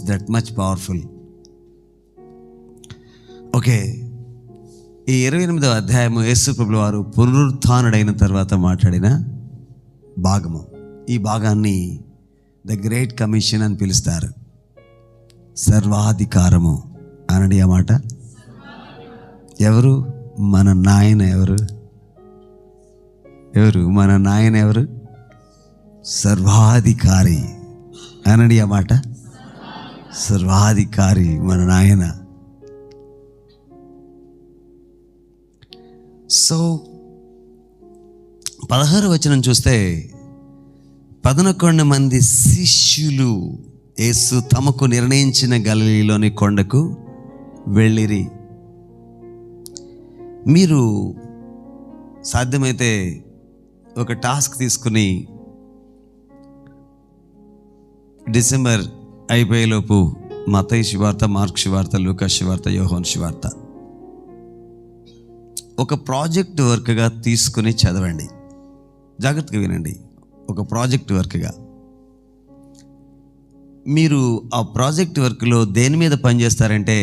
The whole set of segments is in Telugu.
That much powerful. ఓకే, ఈ 28వ అధ్యాయము యేసు ప్రభువు వారు పునరుత్థానుడైన తర్వాత మాట్లాడిన భాగము. ఈ భాగాన్ని ద గ్రేట్ కమిషన్ అని పిలుస్తారు. సర్వాధికారము అనడి ఆ మాట. ఎవరు మన నాయన? ఎవరు మన నాయన? ఎవరు? సర్వాధికారి అనడి ఆ మాట. సర్వాధికారి మన నాయన. సో 16వ వచనం చూస్తే 11 మంది శిష్యులు యేసు తమకు నిర్ణయించిన గలిలయలోని కొండకు వెళ్ళిరి. మీరు సాధ్యమైతే ఒక టాస్క్ తీసుకుని డిసెంబర్ అయిపోయేలోపు మత్తయి సువార్త, మార్కు సువార్త, లూకా సువార్త, యోహాను సువార్త ఒక ప్రాజెక్ట్ వర్క్గా తీసుకుని చదవండి. జాగ్రత్తగా వినండి. ఒక ప్రాజెక్ట్ వర్క్గా మీరు ఆ ప్రాజెక్ట్ వర్క్లో దేని మీద పనిచేస్తారంటే,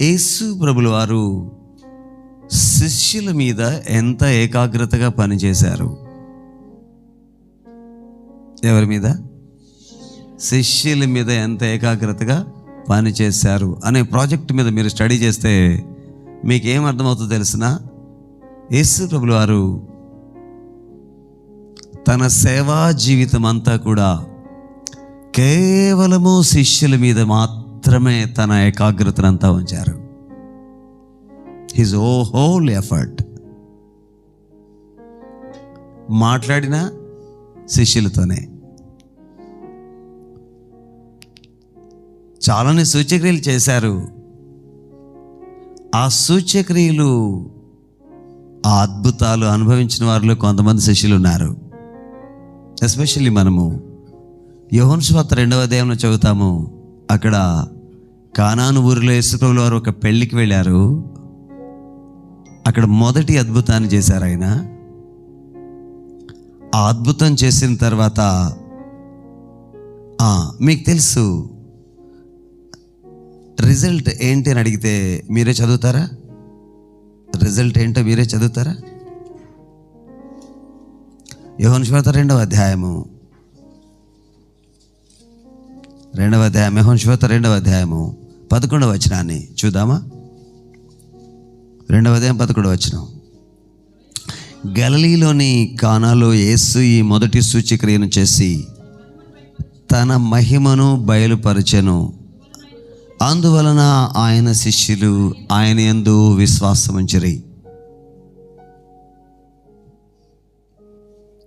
యేసు ప్రభుల వారు శిష్యుల మీద ఎంత ఏకాగ్రతగా పనిచేశారు. ఎవరి మీద? శిష్యుల మీద ఎంత ఏకాగ్రతగా పనిచేశారు అనే ప్రాజెక్ట్ మీద మీరు స్టడీ చేస్తే మీకు ఏం అర్థమవుతుందో తెలిసిన, యేసు ప్రభుల వారు తన సేవా జీవితం అంతా కూడా కేవలము శిష్యుల మీద మాత్రమే తన ఏకాగ్రతనంతా ఉంచారు. His whole effort. మాట్లాడిన శిష్యులతోనే, చాలానే సూచక్రియలు చేశారు. ఆ సూచక్రియలు, ఆ అద్భుతాలు అనుభవించిన వారిలో కొంతమంది శిష్యులు ఉన్నారు. ఎస్పెషల్లీ మనము యోహాను సువార్త 2వ అధ్యాయంలో చదువుతాము. అక్కడ కానాను ఊరిలో యేసు ప్రభువు వారు ఒక పెళ్ళికి వెళ్ళారు. అక్కడ మొదటి అద్భుతాన్ని చేశారు ఆయన. ఆ అద్భుతం చేసిన తర్వాత మీకు తెలుసు రిజల్ట్ ఏంటి అని అడిగితే మీరే చదువుతారా? రిజల్ట్ ఏంటో మీరే చదువుతారా? యోహాను సువార్త 2వ అధ్యాయము యోహాను సువార్త 2వ అధ్యాయము 11వ వచనాన్ని చూద్దామా? 2వ అధ్యాయం 11వ వచనం. గలిలయలోని కానాలో యేసు ఈ మొదటి సూచక్రియను చేసి తన మహిమను బయలుపరచెను. అందువలన ఆయన శిష్యులు ఆయన యందు విశ్వాసముంచిరి.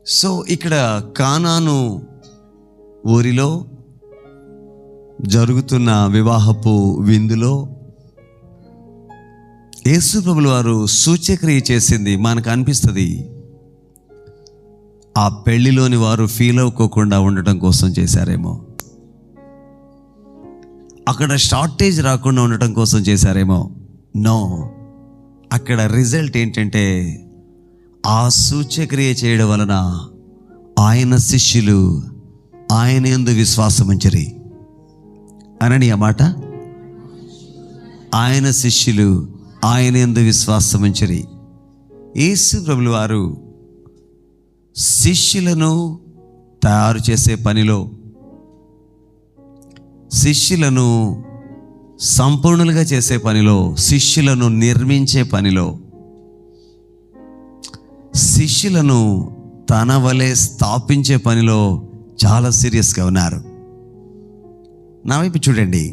సో ఇక్కడ కానాను ఊరిలో జరుగుతున్న వివాహపు విందులో యేసు ప్రభుల వారు సూచక్రియ చేసింది. మనకు అనిపిస్తుంది ఆ పెళ్లిలోని వారు ఫీల్ అవ్వకోకుండా ఉండటం కోసం చేశారేమో, అక్కడ షార్టేజ్ రాకుండా ఉండటం కోసం చేశారేమో. నో, అక్కడ రిజల్ట్ ఏంటంటే ఆ సూచక్రియ చేయడం వలన ఆయన శిష్యులు ఆయన యందు విశ్వాసం ఉంచిరి అనని ఆ మాట. ఆయన శిష్యులు ఆయన యందు విశ్వాసం ఉంచిరి. యేసు ప్రభుల వారు శిష్యులను తయారు చేసే పనిలో, శిష్యులను సంపూర్ణులుగా చేసే పనిలో, శిష్యులను నిర్మించే పనిలో, శిష్యులను తన వలె స్థాపించే పనిలో చాలా సీరియస్గా ఉన్నారు. నా వైపు చూడండి.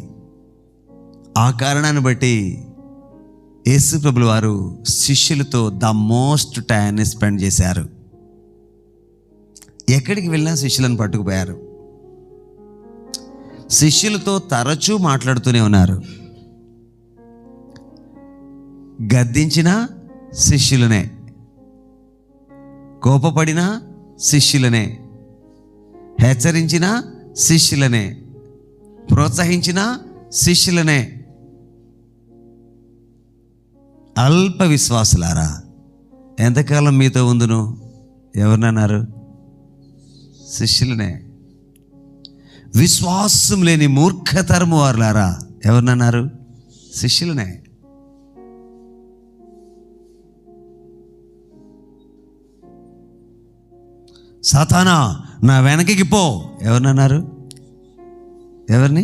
ఆ కారణాన్ని బట్టి యేసు ప్రభుల వారు శిష్యులతో ద మోస్ట్ టైంని స్పెండ్ చేశారు. ఎక్కడికి వెళ్ళినా శిష్యులను పట్టుకుపోయారు. శిష్యులతో తరచూ మాట్లాడుతూనే ఉన్నారు. గద్దించిన శిష్యులనే, కోపపడిన శిష్యులనే, హెచ్చరించిన శిష్యులనే, ప్రోత్సహించిన శిష్యులనే. అల్ప విశ్వాసులారా, ఎంతకాలం మీతో ఉందును? ఎవరినన్నారు? శిష్యులనే. విశ్వాసం లేని మూర్ఖతరము వారులారా. ఎవరినన్నారు? శిష్యులనే. సాతానా నా వెనకకి పో. ఎవరినన్నారు? ఎవరిని?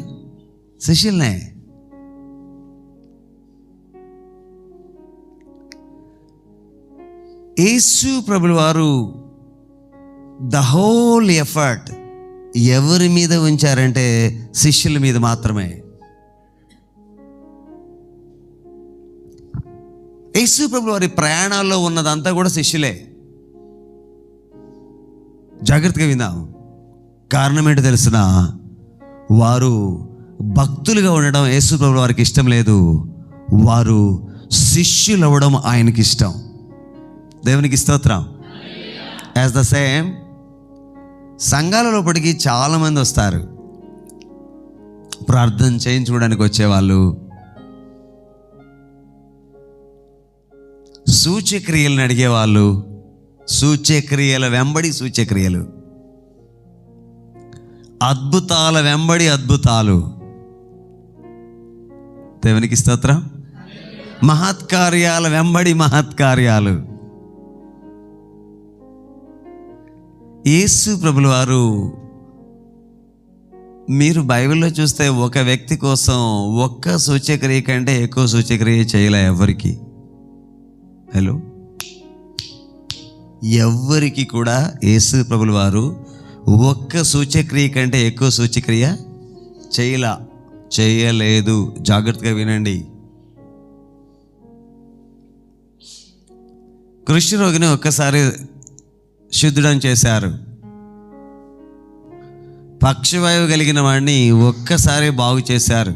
శిష్యులనే. యేసు ప్రభుల వారు ద హోల్ ఎఫర్ట్ ఎవరి మీద ఉంచారంటే శిష్యుల మీద మాత్రమే. యేసు ప్రభుల వారి ప్రయాణాల్లో ఉన్నదంతా కూడా శిష్యులే. జాగ్రత్తగా విందాం. కారణం ఏంటో తెలిసిన, వారు భక్తులుగా ఉండడం యేసు ప్రభుల వారికి ఇష్టం లేదు. వారు శిష్యులు అవ్వడం ఆయనకి ఇష్టం. దేవునికి స్తోత్రం. యాజ్ ద సేమ్ సంఘాల లోపలికి చాలామంది వస్తారు. ప్రార్థన చేయించుకోవడానికి వచ్చేవాళ్ళు, సూచ్యక్రియలను అడిగేవాళ్ళు, సూచ్యక్రియల వెంబడి సూచ్యక్రియలు, అద్భుతాల వెంబడి అద్భుతాలు. దేవునికి స్తోత్రం. మహత్కార్యాల వెంబడి మహత్కార్యాలు. యేసు ప్రభుల వారు మీరు బైబిల్లో చూస్తే ఒక వ్యక్తి కోసం ఒక్క సూచ్యక్రియ కంటే ఎక్కువ సూచ్యక్రియ చేయలే ఎవరికి. హలో, ఎవ్వరికి కూడా యేసు ప్రభుల వారు ఒక్క సూచ్యక్రియ కంటే ఎక్కువ సూచ్యక్రియ చేయలేదు. జాగ్రత్తగా వినండి. కుష్ఠరోగిని ఒక్కసారి శుద్ధుడని చేశారు. పక్షవాయువు కలిగిన వాడిని ఒక్కసారి బాగు చేశారు.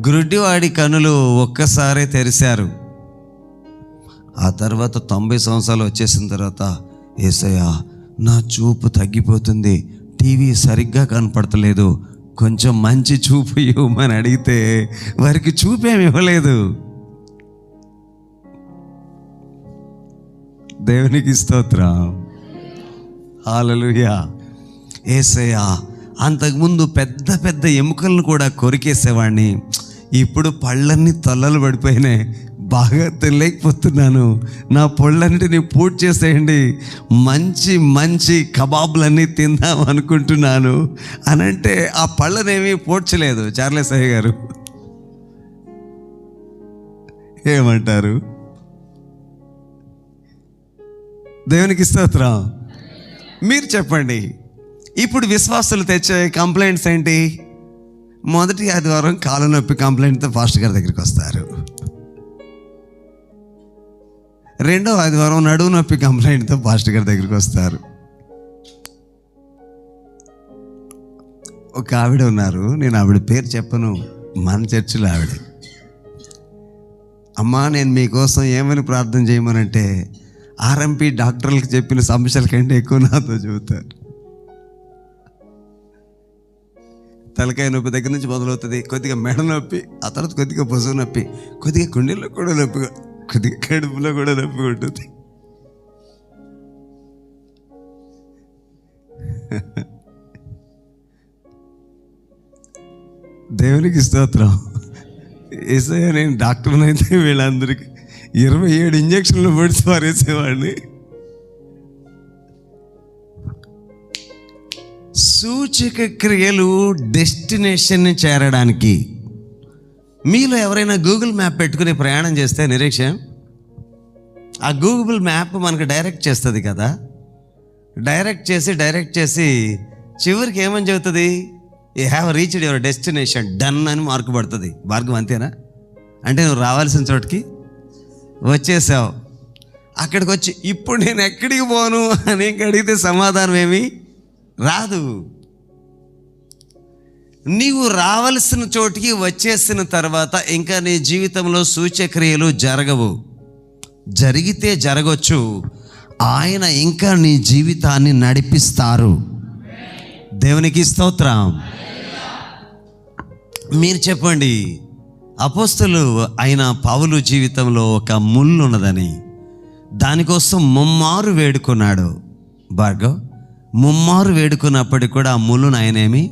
గుడ్డివాడి కనులు ఒక్కసారి తెరిశారు. ఆ తర్వాత 90 సంవత్సరాలు వచ్చేసిన తర్వాత, యేసయ్యా నా చూపు తగ్గిపోతుంది, టీవీ సరిగ్గా కనపడతలేదు, కొంచెం మంచి చూపు ఇవ్వమని అడిగితే వారికి చూపేమి ఇవ్వలేదు. దేవునికి స్తోత్రం. హల్లెలూయా. యేసయ్యా అంతకుముందు పెద్ద పెద్ద ఎముకలను కూడా కొరికేసేవాడిని, ఇప్పుడు పళ్ళన్నీ తొల్లలు పడిపోయినాయి, బాగా తెలియకపోతున్నాను, నా పళ్ళన్నిటిని పూర్తి చేసేయండి, మంచి మంచి కబాబులన్నీ తిందాం అనుకుంటున్నాను అని అంటే ఆ పళ్ళనేమీ పూడ్చలేదు. చార్లెస్ అయ్య గారు ఏమంటారు? దేవునికి స్తోత్రం. మీరు చెప్పండి. ఇప్పుడు విశ్వాసులు తెచ్చే కంప్లైంట్స్ ఏంటి? మొదటి ఆదివారం కాలు నొప్పి కంప్లైంట్తో పాస్టర్ గారి దగ్గరికి వస్తారు. రెండో ఆదివారం నడువు నొప్పి కంప్లైంట్తో పాస్టర్ గారి దగ్గరికి వస్తారు. ఒక ఆవిడ ఉన్నారు, నేను ఆవిడ పేరు చెప్పను, మన చర్చిలో ఆవిడ. అమ్మా నేను మీకోసం ఏమని ప్రార్థన చేయమనంటే, ఆర్ఎంపీ డాక్టర్లకు చెప్పిన సమస్యల కంటే ఎక్కువ నాతో చెబుతారు. తలకాయ నొప్పి దగ్గర నుంచి మొదలవుతుంది, కొద్దిగా మెడ నొప్పి, ఆ తర్వాత కొద్దిగా భుజం నొప్పి, కొద్దిగా గుండెల్లో కూడా నొప్పి, కొద్దిగా కడుపులో కూడా నొప్పి ఉంటుంది. దేవునికి స్తోత్రం. యేసయ్య నేను డాక్టర్నైతే వీళ్ళందరికీ 27 ఇంజక్షన్లు పడితే పారేసేవాడిని. సూచక క్రియలు డెస్టినేషన్ని చేరడానికి. మీలో ఎవరైనా గూగుల్ మ్యాప్ పెట్టుకుని ప్రయాణం చేస్తే నిరీక్షణ, ఆ గూగుల్ మ్యాప్ మనకు డైరెక్ట్ చేస్తుంది కదా. డైరెక్ట్ చేసి చివరికి ఏమని చెబుతుంది? You have reached your destination, done అని మార్కు పడుతుంది. మార్గం అంతేనా? అంటే నువ్వు రావాల్సిన చోటుకి వచ్చేసావు. అక్కడికి వచ్చి ఇప్పుడు నేను ఎక్కడికి పోను అని అడిగితే సమాధానం ఏమీ రాదు. నీవు రావలసిన చోటికి వచ్చేసిన తర్వాత ఇంకా నీ జీవితంలో సూచక్రియలు జరగవు. జరిగితే జరగవచ్చు, ఆయన ఇంకా నీ జీవితాన్ని నడిపిస్తారు. దేవునికి స్తోత్రం. మీరు చెప్పండి, అపోస్తలు అయిన పౌలు జీవితంలో ఒక ముళ్ళు ఉన్నదని దానికోసం ముమ్మారు వేడుకున్నాడు. భార్గవ్, ముమ్మారు వేడుకున్నప్పటికి కూడా ఆ ముళ్ళును ఆయనేమి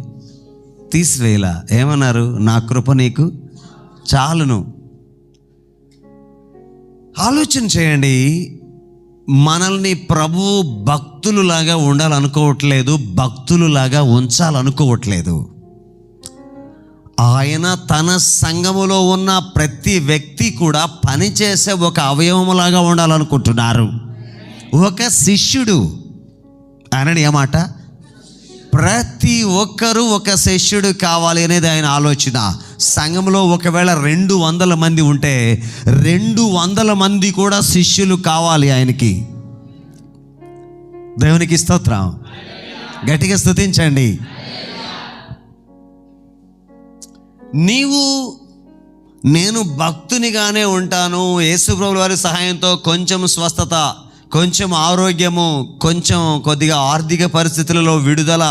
తీసివేయలా. ఏమన్నారు? నా కృప నీకు చాలును. ఆలోచన చేయండి. మనల్ని ప్రభువు భక్తులులాగా ఉండాలనుకోవట్లేదు, భక్తులులాగా ఉంచాలనుకోవట్లేదు. ఆయన తన సంఘములో ఉన్న ప్రతి వ్యక్తి కూడా పనిచేసే ఒక అవయవములాగా ఉండాలనుకుంటున్నారు. ఒక శిష్యుడు ఆయనని ఏమాట, ప్రతి ఒక్కరూ ఒక శిష్యుడు కావాలి అనేది ఆయన ఆలోచన. సంఘంలో ఒకవేళ 200 మంది ఉంటే 200 మంది కూడా శిష్యులు కావాలి ఆయనకి. దేవునికి స్తోత్రం. గట్టిగా స్తుతించండి. నేను భక్తునిగానే ఉంటాను, యేసుప్రభుల వారి సహాయంతో కొంచెం స్వస్థత, కొంచెం ఆరోగ్యము, కొద్దిగా ఆర్థిక పరిస్థితులలో విడుదల,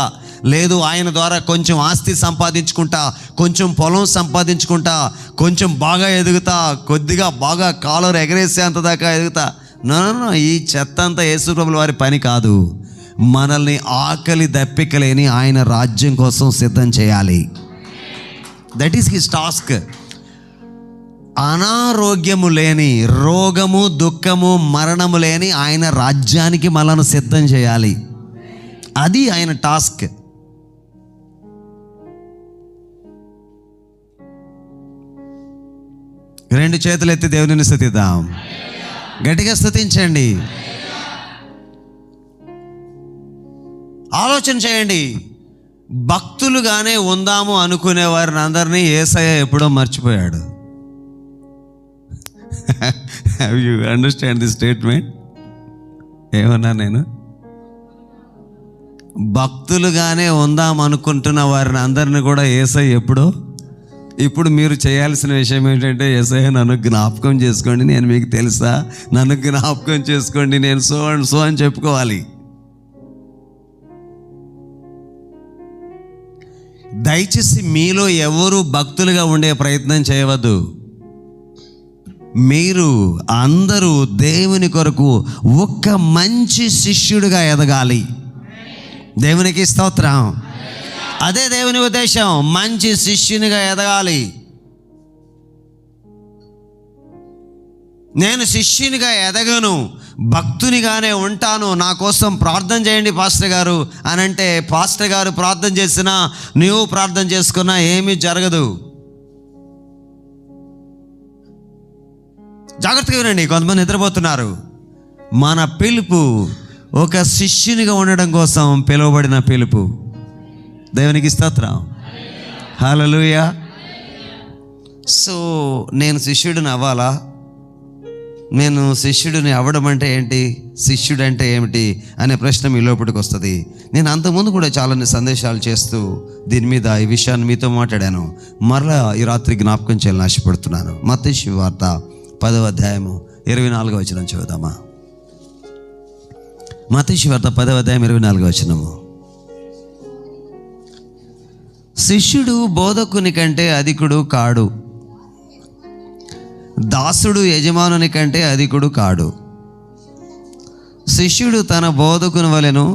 లేదు ఆయన ద్వారా కొంచెం ఆస్తి సంపాదించుకుంటా, కొంచెం పొలం సంపాదించుకుంటా, కొంచెం బాగా ఎదుగుతా, కొద్దిగా బాగా కాలర్ ఎగరేసేంత దాకా ఎదుగుతా. నో, ఈ చెత్త అంతా యేసుప్రభుల వారి పని కాదు. మనల్ని ఆకలి దప్పికలేని ఆయన రాజ్యం కోసం సిద్ధం చేయాలి. That is his task. అనారోగ్యము లేని, రోగము, దుఃఖము, మరణము లేని ఆయన రాజ్యానికి మనల్ని సిద్ధం చేయాలి. అది ఆయన టాస్క్. రెండు చేతులు ఎత్తి దేవునిని స్తుతిద్దాం. గట్టిగా స్తుతించండి. ఆలోచన చేయండి. భక్తులుగానే ఉందాము అనుకునే వారిని అందరినీ యేసయ్య ఎప్పుడో మర్చిపోయాడు. Have you understand the statement? ఏమన్నా నేను? భక్తులుగానే ఉందాం అనుకుంటున్న వారిని అందరిని కూడా యేసయ్య ఎప్పుడో. ఇప్పుడు మీరు చేయాల్సిన విషయం ఏంటంటే, యేసయ్య నన్ను జ్ఞాపకం చేసుకోండి, నేను మీకు తెలుసా, నన్ను జ్ఞాపకం చేసుకోండి, నేను సో అండ్ సో అని చెప్పుకోవాలి. దయచేసి మీలో ఎవరు భక్తులుగా ఉండే ప్రయత్నం చేయవద్దు. మీరు అందరూ దేవుని కొరకు ఒక్క మంచి శిష్యుడిగా ఎదగాలి. దేవునికి స్తోత్రం. అదే దేవుని ఉద్దేశం, మంచి శిష్యునిగా ఎదగాలి. నేను శిష్యునిగా ఎదగను, భక్తునిగానే ఉంటాను, నా కోసం ప్రార్థన చేయండి పాస్టర్ గారు అని అంటే, పాస్టర్ గారు ప్రార్థన చేసినా నువ్వు ప్రార్థన చేసుకున్నా ఏమీ జరగదు. జాగ్రత్తగా వినండి. కొంతమంది నిద్రపోతున్నారు. మన పిలుపు ఒక శిష్యునిగా ఉండడం కోసం పిలువబడిన పిలుపు. దేవునికి స్తోత్రం. హల్లెలూయా. సో నేను శిష్యుడిని అవ్వాలా? నేను శిష్యుడిని అవ్వడం అంటే ఏంటి, శిష్యుడు అంటే ఏమిటి అనే ప్రశ్న మీ లోపలికి వస్తుంది. నేను అంతకుముందు కూడా చాలా సందేశాలు చేస్తూ దీని మీద ఈ విషయాన్ని మీతో మాట్లాడాను. మరలా ఈ రాత్రి జ్ఞాపకం చేయాలని ఆశపడుతున్నాను. మత్తయి సువార్త 10వ అధ్యాయము 24వ వచనం చదువుదామా? మత్తయి సువార్త 10వ అధ్యాయం 24వ వచనము. శిష్యుడు బోధకుని కంటే అధికుడు కాడు, దాసుడు యజమానుని కంటే అధికుడు కాడు. శిష్యుడు తన బోధకుని వలెను,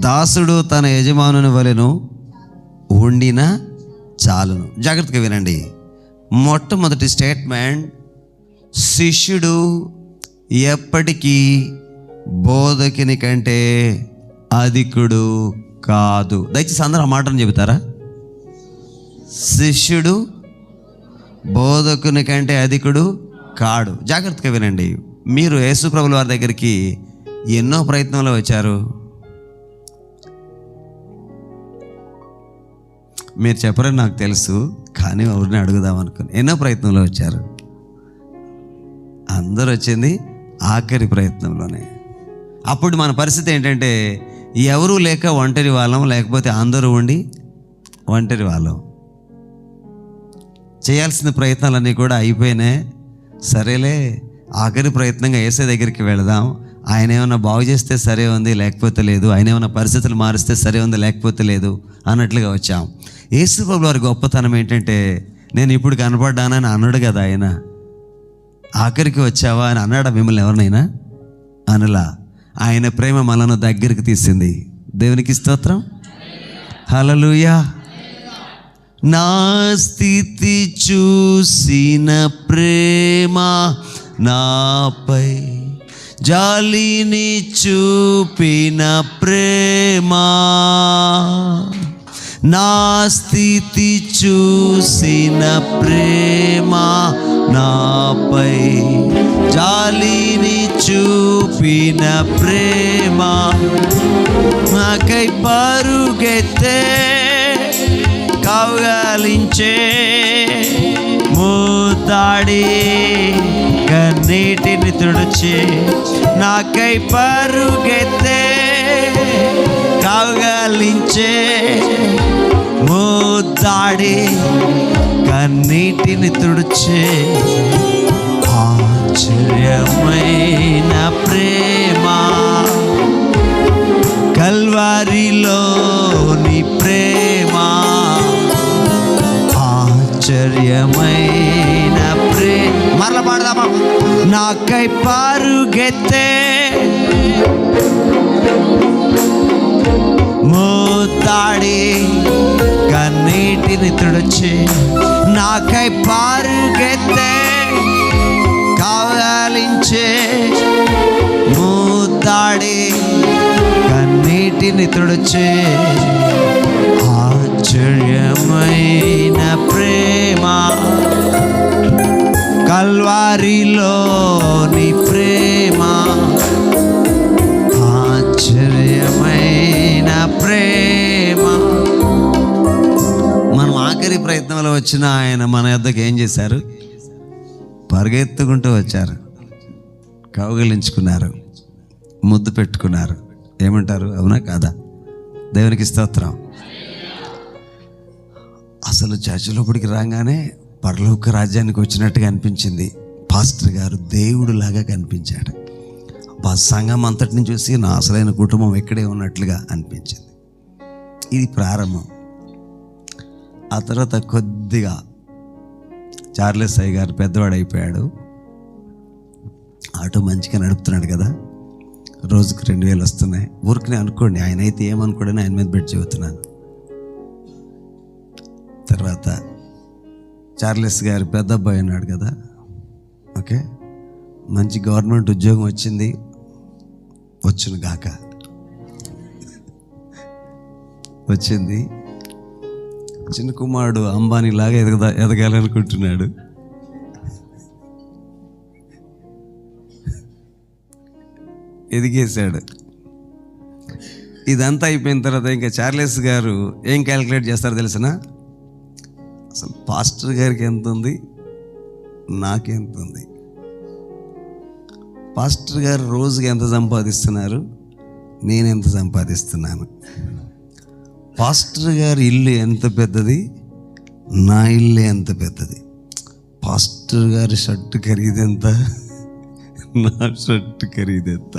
దాసుడు తన యజమానుని వలెను ఉండిన చాలును. జాగ్రత్తగా వినండి. మొట్టమొదటి స్టేట్మెంట్, శిష్యుడు ఎప్పటికీ బోధకుని కంటే అధికుడు కాదు. దయచేసి అందరూ ఆ మాటను చెబుతారా? శిష్యుడు బోధకుని కంటే అధికుడు కాడు. జాగ్రత్తగా వినండి. మీరు యేసుప్రభుల వారి దగ్గరికి ఎన్నో ప్రయత్నాలు వచ్చారు. మీరు చెప్పరని నాకు తెలుసు, కానీ ఎవరిని అడుగుదాం అనుకుని ఎన్నో ప్రయత్నంలో వచ్చారు. అందరూ వచ్చింది ఆఖరి ప్రయత్నంలోనే. అప్పుడు మన పరిస్థితి ఏంటంటే, ఎవరూ లేక ఒంటరి వాళ్ళం, లేకపోతే అందరూ ఉండి ఒంటరి వాళ్ళం. చేయాల్సిన ప్రయత్నాలన్నీ కూడా అయిపోయినాయి. సరేలే, ఆఖరి ప్రయత్నంగా యేసయ్య దగ్గరికి వెళదాం, ఆయన ఏమైనా బాగు చేస్తే సరే ఉంది, లేకపోతే లేదు, ఆయన ఏమైనా పరిస్థితులు మారిస్తే సరే ఉంది, లేకపోతే లేదు అన్నట్లుగా వచ్చాం. యేసుప్రభుల వారి గొప్పతనం ఏంటంటే, నేను ఇప్పుడు కనపడ్డానని అన్నాడు కదా ఆయన. ఆఖరికి వచ్చావా అని అన్నాడా మిమ్మల్ని ఎవరినైనా? అనలా. ఆయన ప్రేమ మనను దగ్గరికి తీసింది. దేవునికి స్తోత్రం. హల్లెలూయా. నా స్థితి చూసిన ప్రేమ నాపై జాలిని చూపిన ప్రేమ, నా స్థితి చూసిన ప్రేమ నాపై జాలిని చూపిన ప్రేమ, నాకై పరుగెత్తే కౌగలించే ముద్దాడి కన్నీటిని తుడిచి, నాకై పరుగెత్తే కౌగలించే ముద్దాడి కన్నీటిని తుడిచే ఆశ్చర్యమైన ప్రేమ, కల్వారిలోని ప్రేమ, ఆశ్చర్యమైన ప్రేమ. మరల పాడదామా. నాకై పరుగెత్తే ముద్దాడి కన్నీటిని తుడిచి, నాకై పరుగెత్తే కౌగలించే ముద్దాడి కన్నీటిని తుడిచే ఆశ్చర్యమైన ప్రేమ, కల్వారిలోని ప్రేమ, ఆశ్చర్యమైన ప్రేమ. మనం ఆఖరి ప్రయత్నంలో వచ్చిన ఆయన మన యొద్దకు ఏం చేశారు? పరిగెత్తుకుంటూ వచ్చారు, కౌగిలించుకున్నారు, ముద్దు పెట్టుకున్నారు. ఏమంటారు? అవునా కాదా? దేవునికి స్తోత్రం. అసలు చర్చిలోపడికి రాగానే పరలోక రాజ్యానికి వచ్చినట్టుగా అనిపించింది. పాస్టర్ గారు దేవుడు లాగా కనిపించాడు. సంఘం అంతటిని చూసి నా అసలైన కుటుంబం ఇక్కడే ఉన్నట్లుగా అనిపించింది. ఇది ప్రారంభం. ఆ తర్వాత కొద్దిగా చార్లెస్ అయ్య గారు పెద్దవాడు అయిపోయాడు. ఆటో మంచిగా నడుపుతున్నాడు కదా, రోజుకు 2000 వస్తున్నాయి. ఊరికనే అనుకోండి, ఆయన అయితే ఏమనుకోడని ఆయన మీద పెట్టి చెబుతున్నాను. తర్వాత చార్లెస్ గారు పెద్ద అబ్బాయి ఉన్నాడు కదా, ఓకే, మంచి గవర్నమెంట్ ఉద్యోగం వచ్చింది, వచ్చును గాక, వచ్చింది. చిన్న కుమారుడు అంబానీ లాగా ఎదగాలనుకుంటున్నాడు. ఎదిగేశాడు. ఇదంతా అయిపోయిన తర్వాత ఇంకా చార్లెస్ గారు ఏం క్యాలిక్యులేట్ చేస్తారో తెలిసిన? అసలు పాస్టర్ గారికి ఎంత ఉంది, నాకెంత ఉంది, పాస్టర్ గారు రోజుకి ఎంత సంపాదిస్తున్నారు, నేను ఎంత సంపాదిస్తున్నాను, పాస్టర్ గారి ఇల్లు ఎంత పెద్దది, నా ఇల్లు ఎంత పెద్దది, పాస్టర్ గారి షర్టు ఖరీదెంత, నా షర్టు ఖరీదెంత.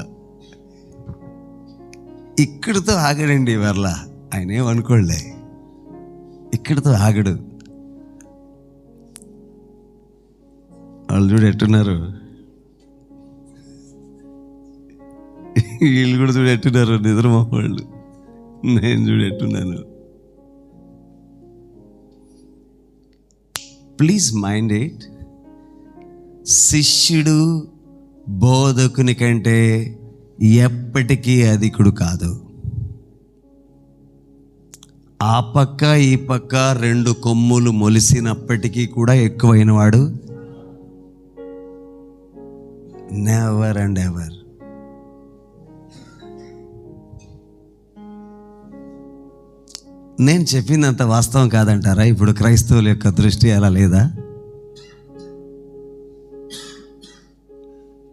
ఇక్కడితో ఆగడండి వర్ల, ఆయన ఏమనుకోలే, ఇక్కడితో ఆగడు. వాళ్ళు చూడు ఎట్టున్నారు, వీళ్ళు కూడా చూడు ఎట్టున్నారు, నిద్రమా వాళ్ళు. నేను చూడెట్టున్నాను. ప్లీజ్ మైండ్ ఇట్, శిష్యుడు బోధకుని కంటే ఎప్పటికీ అధికుడు కాదు. ఆ పక్క ఈ పక్క 2 కొమ్ములు మొలిసినప్పటికీ కూడా ఎక్కువైన వాడు నెవర్ అండ్ ఎవర్. నేను చెప్పిందంత వాస్తవం కాదంటారా? ఇప్పుడు క్రైస్తవుల యొక్క దృష్టి అలా లేదా?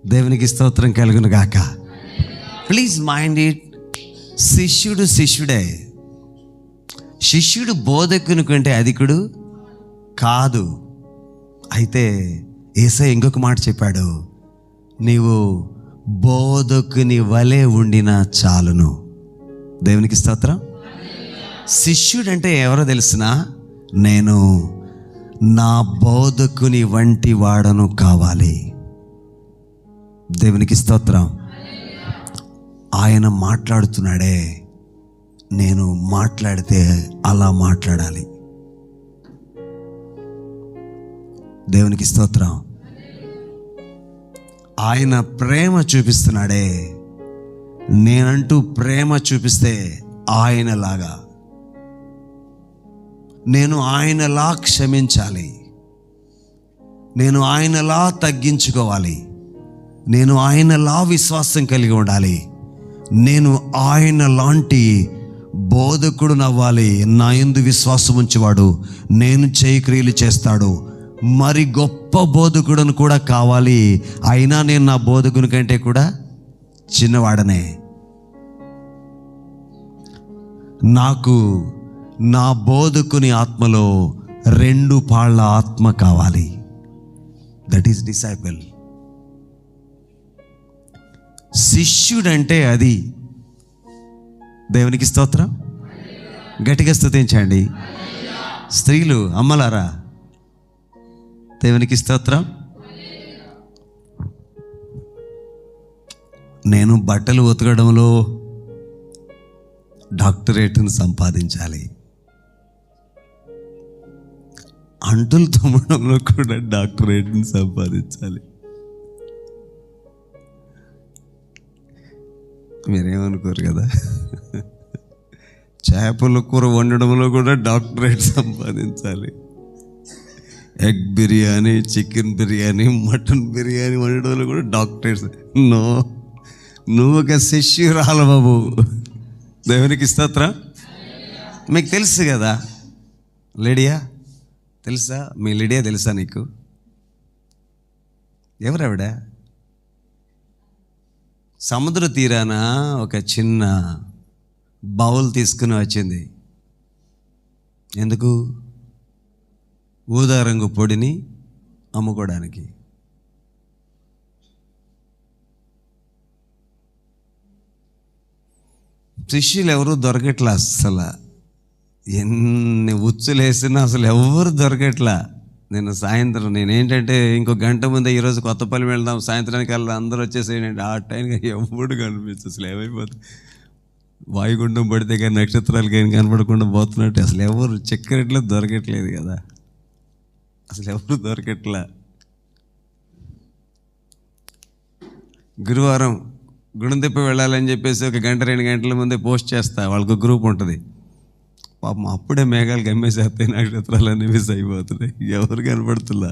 దేవునికి స్తోత్రం కలుగును గాక. ప్లీజ్ మైండ్ ఇట్, శిష్యుడు శిష్యుడే, శిష్యుడు బోధకుని కంటే అధికుడు కాదు. అయితే యేసయ్య ఇంకొక మాట చెప్పాడు, నీవు బోధకుని వలె ఉండినా చాలును. దేవునికి స్తోత్రం. శిష్యుడంటే ఎవరో తెలిసిన? నేను నా బోధకుని వంటి వాడను కావాలి. దేవునికి స్తోత్రం. ఆయన మాట్లాడుతున్నాడే, నేను మాట్లాడితే అలా మాట్లాడాలి. దేవునికి స్తోత్రం. ఆయన ప్రేమ చూపిస్తున్నాడే, నేనంటూ ప్రేమ చూపిస్తే ఆయనలాగా, నేను ఆయనలా క్షమించాలి, నేను ఆయనలా తగ్గించుకోవాలి, నేను ఆయనలా విశ్వాసం కలిగి ఉండాలి, నేను ఆయన లాంటి బోధకుడు నవ్వాలి. నా యందు విశ్వాసం ఉంచేవాడు నేను చేయక్రియలు చేస్తాడు. మరి గొప్ప బోధకుడును కూడా కావాలి. అయినా నేను నా బోధకుని కంటే కూడా చిన్నవాడనే. నాకు నా బోధకుని ఆత్మలో 2 పాళ్ళ ఆత్మ కావాలి. That is disciple. శిష్యుడంటే అది. దేవునికి స్తోత్రం. గట్టిగా స్తుతించండి. స్త్రీలు, అమ్మలారా, దేవునికి స్తోత్రం. నేను బట్టలు ఉతకడంలో డాక్టరేట్ను సంపాదించాలి, అంటులు తోమడంలో కూడా డాక్టరేట్ని సంపాదించాలి. మీరేమనుకోరు కదా, చేపల కూర వండడంలో కూడా డాక్టరేట్ సంపాదించాలి, egg biryani, chicken biryani, mutton biryani వండడంలో కూడా డాక్టరేట్స్. నో, నువ్వు ఒక శిష్యురాలు బాబు. దేవునికి స్తోత్రం. మీకు తెలుసు కదా లిడియా, తెలుసా? మీ లిడియా తెలుసా నీకు? ఎవరావిడ? సముద్ర తీరాన ఒక చిన్న బౌల్ తీసుకుని వచ్చింది. ఎందుకు? ఊదా రంగు పొడిని అమ్ముకోవడానికి. శిష్యులు ఎవరు దొరకట్లా. అసలు ఎన్ని ఉచ్చులేసినా అసలు ఎవరు దొరకట్లా. నేను సాయంత్రం, నేనేంటంటే ఇంకో గంట ముందే ఈరోజు కొత్తపల్లి వెళ్దాం, సాయంత్రానికి వెళ్ళి అందరూ వచ్చేసేయండి, ఆ టైంకి ఎవడు కనిపించదు. అసలు ఏమైపోతుంది, వాయుగుండం పడితే కానీ నక్షత్రాలు కానీ కనపడకుండా పోతున్నట్టు అసలు ఎవరు చక్కెరట్లో దొరకట్లేదు కదా, అసలు ఎవరు దొరకట్లా. గురువారం గుణం తిప్పి వెళ్ళాలని చెప్పేసి ఒక గంట 2 గంటల ముందే పోస్ట్ చేస్తా. వాళ్ళకు గ్రూప్ ఉంటుంది. పాపం అప్పుడే మేఘాలు గమ్మేసేస్తాయి, నక్షత్రాలన్నీ మిస్ అయిపోతున్నాయి, ఎవరు కనపడుతున్నా.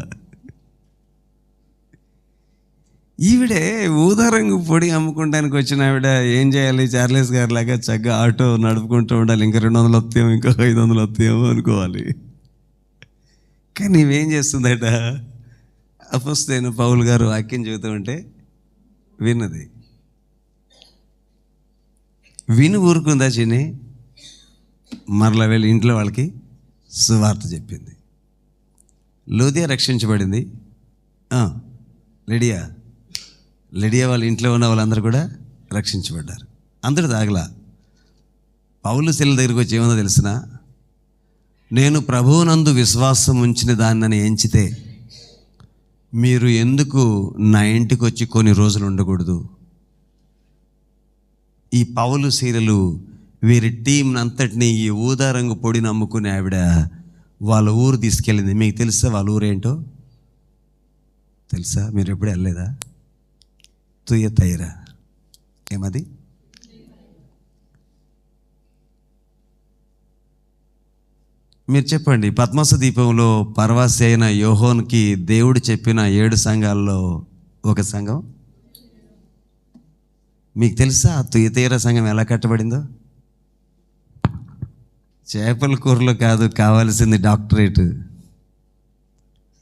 ఈవిడే ఊదా రంగు పొడి అమ్ముకోవడానికి వచ్చిన ఆవిడ ఏం చేయాలి? చార్లెస్ గారి లాగా చక్కగా ఆటో నడుపుకుంటూ ఉండాలి. ఇంకా 200 వస్తాయేమో, ఇంకా 500 వస్తాయేమో అనుకోవాలి. కానీ ఇవేం చేస్తుందట? అపొస్తలుడైన పౌలు గారు వాక్యం చెబుతూ ఉంటే విన్నది. విని ఊరుకుందా చిన్ని? మరలా వెళ్ళి ఇంట్లో వాళ్ళకి సువార్త చెప్పింది. లూదియా రక్షించబడింది. లిడియా వాళ్ళ ఇంట్లో ఉన్న వాళ్ళందరూ కూడా రక్షించబడ్డారు. అందరూ తాగలా. పౌలు శీల దగ్గరికి వచ్చి ఏమన్నా తెలిసిన, నేను ప్రభువునందు విశ్వాసం ఉంచిన దాన్ని ఎంచితే మీరు ఎందుకు నా ఇంటికి వచ్చి కొన్ని రోజులు ఉండకూడదు? ఈ పౌలు శీలలు వీరి టీం అంతటినీ ఈ ఊదా రంగు పొడిని అమ్ముకునే ఆవిడ వాళ్ళ ఊరు తీసుకెళ్ళింది. మీకు తెలుసా వాళ్ళ ఊరేంటో? తెలుసా? మీరు ఎప్పుడు వెళ్ళలేదా? తుయతైరా. ఏమది? మీరు చెప్పండి. పద్మస దీపంలో పరవాసి అయిన యోహోన్కి దేవుడు చెప్పిన 7 సంఘాల్లో ఒక సంఘం. మీకు తెలుసా ఆ తుయతైరా సంఘం ఎలా కట్టబడిందో? చేపల కూరలో కాదు కావాల్సింది డాక్టరేట్.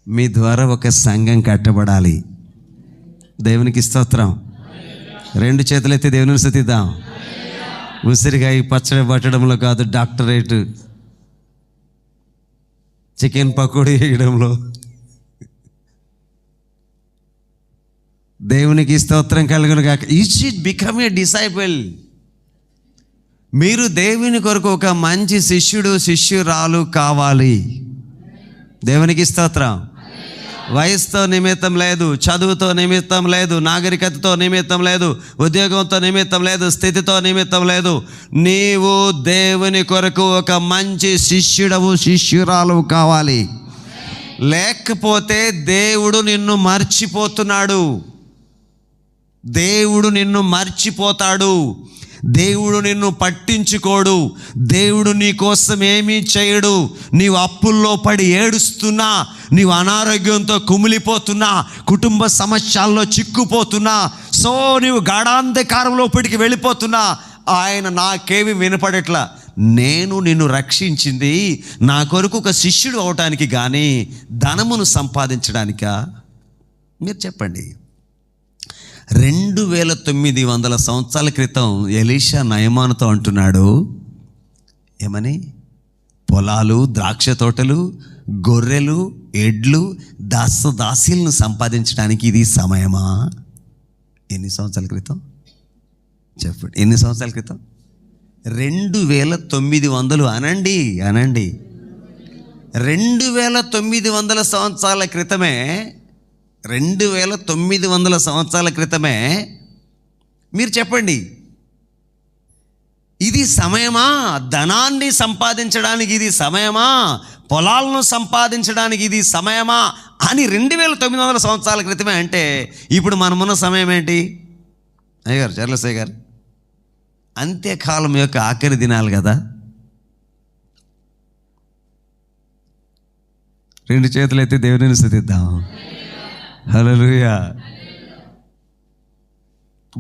మీ ద్వారా ఒక సంఘం కట్టబడాలి. దేవునికి స్తోత్రం. 2 చేతులెత్తి దేవుని స్తుతిద్దాం. ఉసిరికాయ పచ్చడి పట్టడంలో కాదు డాక్టరేట్, చికెన్ పకోడీ వేయడంలో. దేవునికి స్తోత్రం కలుగును గాక. You should become a disciple. మీరు దేవుని కొరకు ఒక మంచి శిష్యుడు, శిష్యురాలు కావాలి. దేవునికి స్తోత్రం. వయసుతో నిమిత్తం లేదు, చదువుతో నిమిత్తం లేదు, నాగరికతతో నిమిత్తం లేదు, ఉద్యోగంతో నిమిత్తం లేదు, స్థితితో నిమిత్తం లేదు. నీవు దేవుని కొరకు ఒక మంచి శిష్యుడవు, శిష్యురాలు కావాలి. లేకపోతే దేవుడు నిన్ను మర్చిపోతున్నాడు. దేవుడు నిన్ను మర్చిపోతాడు. దేవుడు నిన్ను పట్టించుకోడు. దేవుడు నీ కోసం ఏమీ చేయడు. నీవు అప్పుల్లో పడి ఏడుస్తున్నా, నీవు అనారోగ్యంతో కుమిలిపోతున్నా, కుటుంబ సమస్యల్లో చిక్కుపోతున్నా, నీవు గాఢాంధకారంలోపటికి వెళ్ళిపోతున్నా, ఆయన నాకేమి వినపడట్లా. నేను నిన్ను రక్షించింది నా కొరకు ఒక శిష్యుడు అవటానికి కానీ ధనమును సంపాదించడానికా? మీరు చెప్పండి. 2900 సంవత్సరాల క్రితం ఎలీషా నయమానుతో అంటున్నాడు, ఏమని? పొలాలు, ద్రాక్ష తోటలు, గొర్రెలు, ఎడ్లు, దాసీలను సంపాదించడానికి ఇది సమయమా? ఎన్ని సంవత్సరాల క్రితం చెప్పండి? ఎన్ని సంవత్సరాల క్రితం? 2900. అనండి 2900 సంవత్సరాల క్రితమే, 2900 సంవత్సరాల క్రితమే. మీరు చెప్పండి, ఇది సమయమా? ధనాన్ని సంపాదించడానికి ఇది సమయమా? పొలాలను సంపాదించడానికి ఇది సమయమా అని 2900 సంవత్సరాల క్రితమే అంటే, ఇప్పుడు మనమున్న సమయం ఏంటి? అయ్యారు చర్లసయ్య గారు, అంత్యకాలం యొక్క ఆఖరి దినాలు కదా. 2 చేతులు ఎత్తి దేవుని స్తుతిద్దాం. హల్లెలూయా.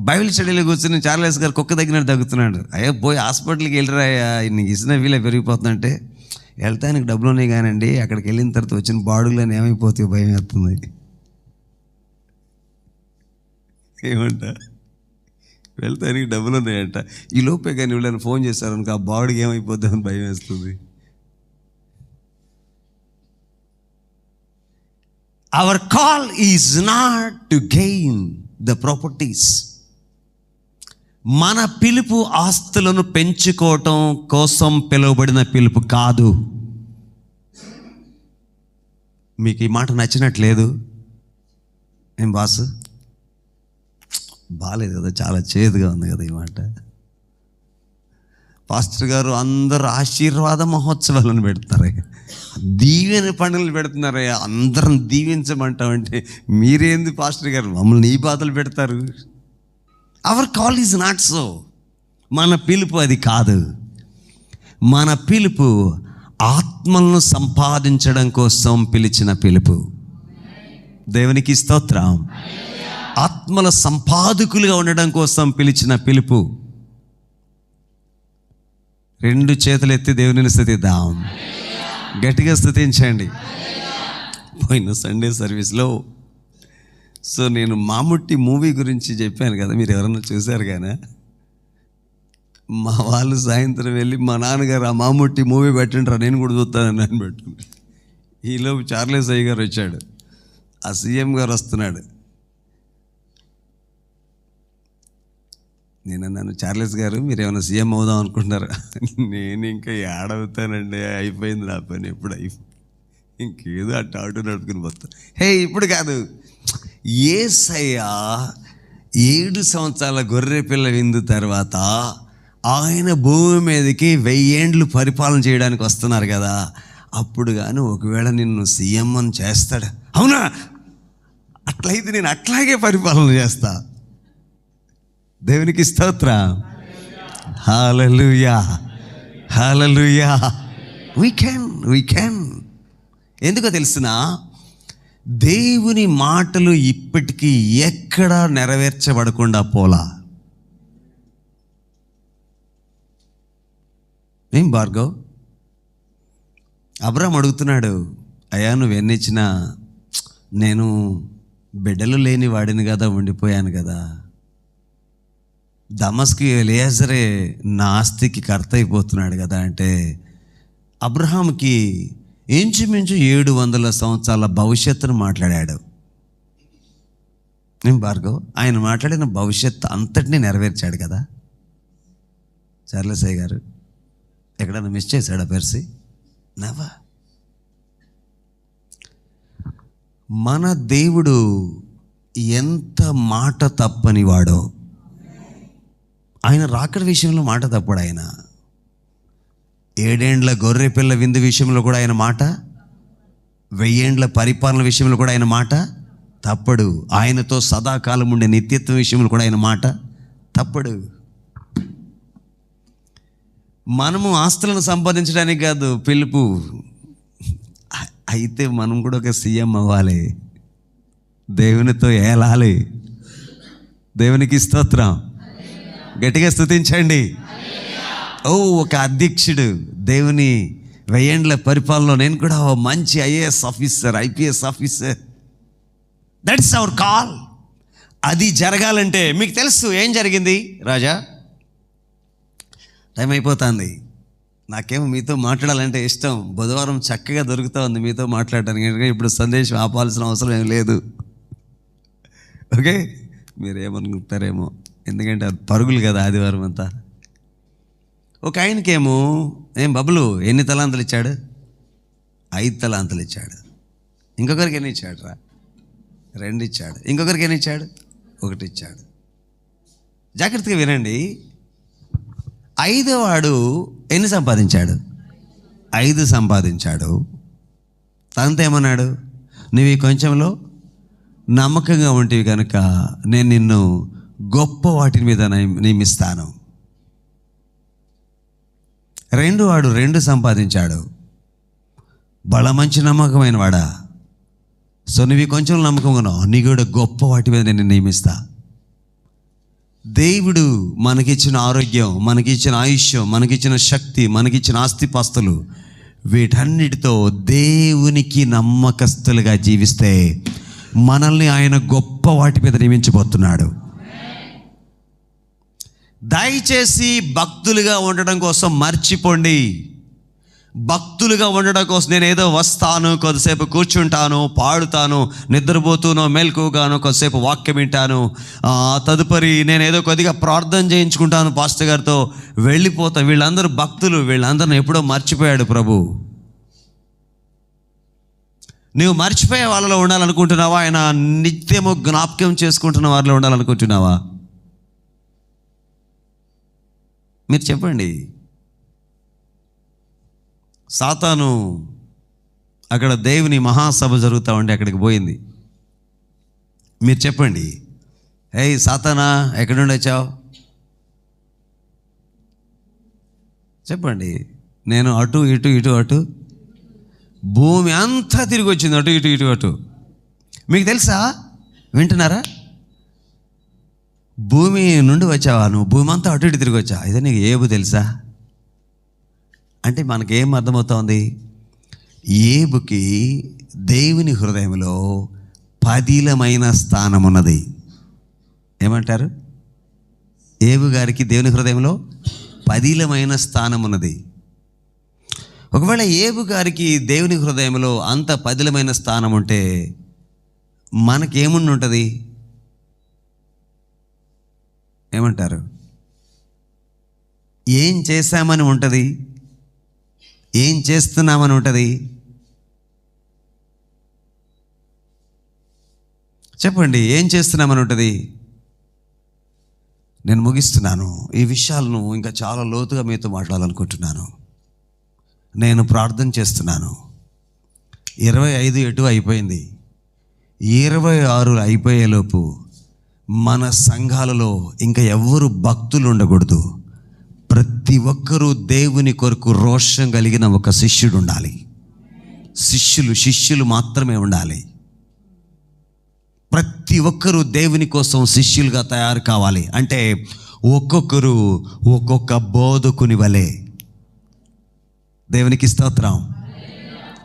బైబిల్ స్టడీలో కూర్చుని చార్లెస్ గారు కుక్క తగ్గినట్టు తగ్గుతున్నాడు. అయ్యో పోయి హాస్పిటల్కి వెళ్ళిరాయా, నీకు ఇసిన వీలే పెరిగిపోతుందంటే, వెళ్తానికి డబ్బులు ఉన్నాయి కానండి, అక్కడికి వెళ్ళిన తర్వాత వచ్చిన బాడుగులని ఏమైపోతాయో భయం వేస్తుంది. ఏమంట, వెళ్తానికి డబ్బులు ఉన్నాయంట, ఈ లోపే కానీ వీళ్ళని ఫోన్ చేశారనుకో ఆ బాడీకి ఏమైపోతుందని భయం వేస్తుంది. Our call is not to gain the properties. మన పిలుపు ఆస్తులను పెంచుకోవటం కోసం పిలువబడిన పిలుపు కాదు. మీకు ఈ మాట నచ్చినట్లేదు ఏం బాసు? బాగాలేదు కదా, చాలా చేదుగా ఉంది కదా ఈ మాట. పాస్టర్ గారు అందరూ ఆశీర్వాద మహోత్సవాలను పెడతారు, దీవెన పండుగలు పెడుతున్నారు, అందరం దీవించమంటామంటే మీరేంది పాస్టర్ గారు మమ్మల్ని ఈ బాధలు పెడతారు? Our call is not so. మన పిలుపు అది కాదు. మన పిలుపు ఆత్మలను సంపాదించడం కోసం పిలిచిన పిలుపు. దేవునికి స్తోత్రం. ఆత్మల సంపాదకులుగా ఉండడం కోసం పిలిచిన పిలుపు. 2 చేతులు ఎత్తి దేవుని స్తుతిద్దాం. గట్టిగా స్తుతించండి. పోయిన సండే సర్వీస్లో నేను మాముట్టి మూవీ గురించి చెప్పాను కదా, మీరు ఎవరన్నా చూశారు కానీ, మా వాళ్ళు సాయంత్రం వెళ్ళి మా నాన్నగారు ఆ మాముట్టి మూవీ పెట్టండి నేను కూడా చూస్తానని అని పెట్టుకుని, ఈలోపు చార్లెస్ అయ్య గారు వచ్చాడు, ఆ సీఎం గారు వస్తున్నాడు. నన్ను చార్లెస్ గారు మీరు ఏమైనా సీఎం అవుదాం అనుకుంటున్నారా? నేను ఇంకా ఏడవుతానండి, అయిపోయింది నా పని, ఎప్పుడు ఇంకేదో అటు నడుపుకుని పోతాను. ఇప్పుడు కాదు, యేసయ్య 7 సంవత్సరాల గొర్రె పిల్ల విందు తర్వాత ఆయన భూమి మీదకి 1000 ఏండ్లు పరిపాలన చేయడానికి వస్తున్నారు కదా, అప్పుడు కానీ ఒకవేళ నిన్ను సీఎం అని చేస్తాడు. అవునా? అట్లయితే నేను అట్లాగే పరిపాలన చేస్తా. దేవునికి స్తోత్రం. హల్లెలూయా, హల్లెలూయా. we can. ఎందుకో తెలుసునా? దేవుని మాటలు ఇప్పటికీ ఎక్కడా నెరవేర్చబడకుండా పోలా. ఏం భార్గవ్? అబ్రాహాం అడుగుతున్నాడు, అయ్యా నువ్వెన్నిచ్చినా నేను బిడ్డలు లేని వాడిని కదా, ఉండిపోయాను కదా. దమస్కు ఎలియాజరే నా ఆస్తికి కర్త అయిపోతున్నాడు కదా అంటే, అబ్రహాంకి ఇంచుమించు 700 సంవత్సరాల భవిష్యత్తును మాట్లాడాడు. నేను భార్గవ్, ఆయన మాట్లాడిన భవిష్యత్తు అంతటినీ నెరవేర్చాడు కదా. చార్లెస్ గారు ఎక్కడన్నా మిస్ చేశాడా పెర్సీ? నవ్వా. మన దేవుడు ఎంత మాట తప్పని వాడో. ఆయన రాకడ విషయంలో మాట తప్పడు. ఆయన 7 ఏండ్ల గొర్రె పిల్ల విందు విషయంలో కూడా ఆయన మాట, 1000 ఏండ్ల పరిపాలన విషయంలో కూడా ఆయన మాట తప్పడు. ఆయనతో సదాకాలం ఉండే నిత్యత్వం విషయంలో కూడా ఆయన మాట తప్పడు. మనము ఆస్తులను సంపాదించడానికి కాదు పిలుపు, అయితే మనం కూడా ఒక సీఎం అవ్వాలి, దేవునితో ఏలాలి. దేవునికి స్తోత్రం, గట్టిగా స్తుతించండి. ఒక అధ్యక్షుడు దేవుని 1000 ఏండ్ల పరిపాలనలో నేను కూడా మంచి IAS officer, IPS officer, that's our call. అది జరగాలంటే మీకు తెలుసు ఏం జరిగింది రాజా? టైం అయిపోతుంది. నాకేమో మీతో మాట్లాడాలంటే ఇష్టం. బుధవారం చక్కగా దొరుకుతూ ఉంది మీతో మాట్లాడడానికి, ఎందుకంటే ఇప్పుడు సందేశం ఆపాల్సిన అవసరం ఏం లేదు. ఓకే, మీరేమనుకుంటారేమో, ఎందుకంటే అది పరుగులు కదా ఆదివారం అంతా. ఒక ఆయనకేమో ఏం బబ్బులు ఎన్ని తలాంతులు ఇచ్చాడు? 5 తలాంతులు ఇచ్చాడు. ఇంకొకరికి ఎన్ని ఇచ్చాడు రా? 2 ఇచ్చాడు. ఇంకొకరికి ఎన్ని ఇచ్చాడు? 1 ఇచ్చాడు. జాగ్రత్తగా వినండి. 5వ వాడు ఎన్ని సంపాదించాడు? 5 సంపాదించాడు. తనతో ఏమన్నాడు? నువ్వు ఈ కొంచెంలో నమ్మకంగా ఉంటివి కనుక నేను నిన్ను గొప్ప వాటి మీద నియమిస్తాను. 2వ వాడు 2 సంపాదించాడు. బల మంచి నమ్మకమైన వాడా, సో నువ్వు కొంచెం నమ్మకంగా ఉన్నావు, నీ కూడా గొప్ప వాటి మీద నేను నియమిస్తా. దేవుడు మనకిచ్చిన ఆరోగ్యం, మనకిచ్చిన ఆయుష్యం, మనకిచ్చిన శక్తి, మనకిచ్చిన ఆస్తిపాస్తులు, వీటన్నిటితో దేవునికి నమ్మకస్తులుగా జీవిస్తే మనల్ని ఆయన గొప్ప వాటి మీద నియమించబోతున్నాడు. దయచేసి భక్తులుగా ఉండడం కోసం మర్చిపోండి. భక్తులుగా ఉండడం కోసం నేను ఏదో వస్తాను, కొద్దిసేపు కూర్చుంటాను, పాడుతాను, నిద్రపోతూనో మెలకుగాను కొద్దిసేపు వాక్యం వింటాను, తదుపరి నేను ఏదో కొద్దిగా ప్రార్థన చేయించుకుంటాను పాస్టర్ గారితో, వెళ్ళిపోతా. వీళ్ళందరూ భక్తులు, వీళ్ళందరిని ఎప్పుడో మర్చిపోయాడు ప్రభు. నువ్వు మర్చిపోయే వాళ్ళలో ఉండాలనుకుంటున్నావా? ఆయన నిత్యము జ్ఞాపకం చేసుకుంటున్న వారిలో ఉండాలనుకుంటున్నావా? మీరు చెప్పండి. సాతాను అక్కడ దేవుని మహాసభ జరుగుతూ ఉంటే అక్కడికి పోయింది. మీరు చెప్పండి, ఏయ్ సాతానా ఎక్కడి నుండి వచ్చావు? చెప్పండి. నేను అటు ఇటు ఇటు అటు, భూమి అంతా తిరిగి వచ్చింది, అటు ఇటు ఇటు అటు. మీకు తెలుసా? వింటున్నారా? భూమి నుండి వచ్చావా నువ్వు? భూమి అంతా అటు ఇటు తిరిగి వచ్చా. ఇదే నీకు ఏబు తెలుసా? అంటే మనకేం అర్థమవుతోంది? ఏబుకి దేవుని హృదయంలో పదిలమైన స్థానం ఉన్నది. ఏమంటారు? ఏబు గారికి దేవుని హృదయంలో పదిలమైన స్థానం ఉన్నది. ఒకవేళ ఏబు గారికి దేవుని హృదయంలో అంత పదిలమైన స్థానం ఉంటే మనకేముండి ఉంటుంది? ఏమంటారు? ఏం చేశామని ఉంటుంది, ఏం చేస్తున్నామని ఉంటుంది. చెప్పండి, ఏం చేస్తున్నామని ఉంటుంది. నేను ముగిస్తున్నాను. ఈ విషయాలను ఇంకా చాలా లోతుగా మీతో మాట్లాడాలనుకుంటున్నాను. నేను ప్రార్థన చేస్తున్నాను. 25 ఎటు అయిపోయింది, 26 అయిపోయేలోపు మన సంఘాలలో ఇంకా ఎవ్వరు భక్తులు ఉండకూడదు. ప్రతి ఒక్కరూ దేవుని కొరకు రోషం కలిగిన ఒక శిష్యుడు ఉండాలి. శిష్యులు మాత్రమే ఉండాలి. ప్రతి ఒక్కరూ దేవుని కోసం శిష్యులుగా తయారు కావాలి. అంటే ఒక్కొక్కరు ఒక్కొక్క బోధకుని వలె. దేవునికి స్తోత్రం,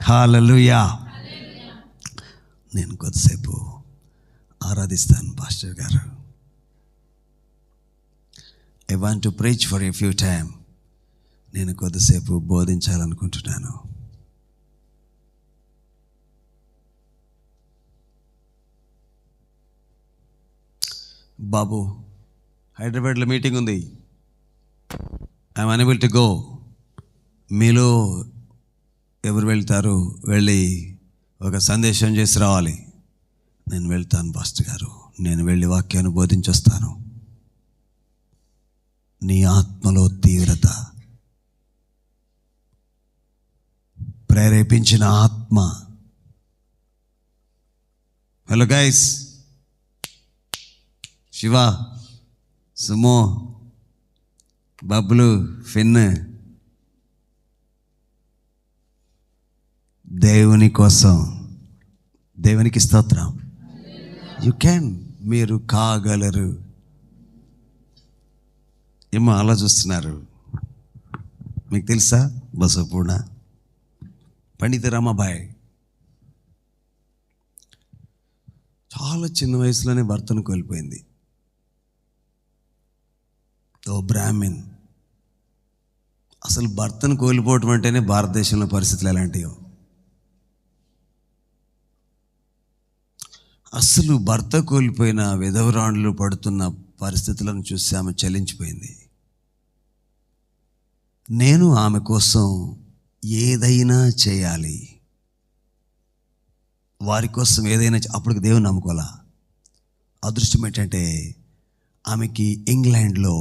హల్లెలూయా. నేను కొద్దిసేపు ఆరాధిస్తాను పాస్టర్ గారు. I want to preach for a few time. నేను కొద్దిసేపు బోధించాలనుకుంటున్నాను. బాబు, హైదరాబాద్లో మీటింగ్ ఉంది, ఐఎమ్ అనేబుల్ టు గో. మీలో ఎవరు వెళ్తారు? వెళ్ళి ఒక సందేశం చేసి రావాలి. నేను వెళ్తాను పాస్టర్ గారు, నేను వెళ్ళి వాక్యాన్ని బోధించొస్తాను. నీ ఆత్మలో తీవ్రత, ప్రేరేపించిన ఆత్మ. హలో గైస్, శివ, సుమో, బబ్లు, ఫిన్, దేవుని కోసం, దేవునికి స్తోత్రం. యు క్యాన్, మీరు కాగలరు. ఏమో అలా చూస్తున్నారు. మీకు తెలుసా బసపూర్ణ, పండిత రమాబాయ్ చాలా చిన్న వయసులోనే భర్తను కోల్పోయింది. ఓ బ్రాహ్మిన్. అసలు భర్తను కోల్పోవటం అంటేనే భారతదేశంలో పరిస్థితులు ఎలాంటివో. అసలు భర్త కోల్పోయిన విధవరాండ్లు పడుతున్న పరిస్థితులను చూసి ఆమె చలించిపోయింది. నేను ఆమె కోసం ఏదైనా చేయాలి, వారి కోసం ఏదైనా. అప్పటికి దేవుని నమ్ముకోవాలా. అదృష్టం ఏంటంటే ఆమెకి ఇంగ్లాండ్లో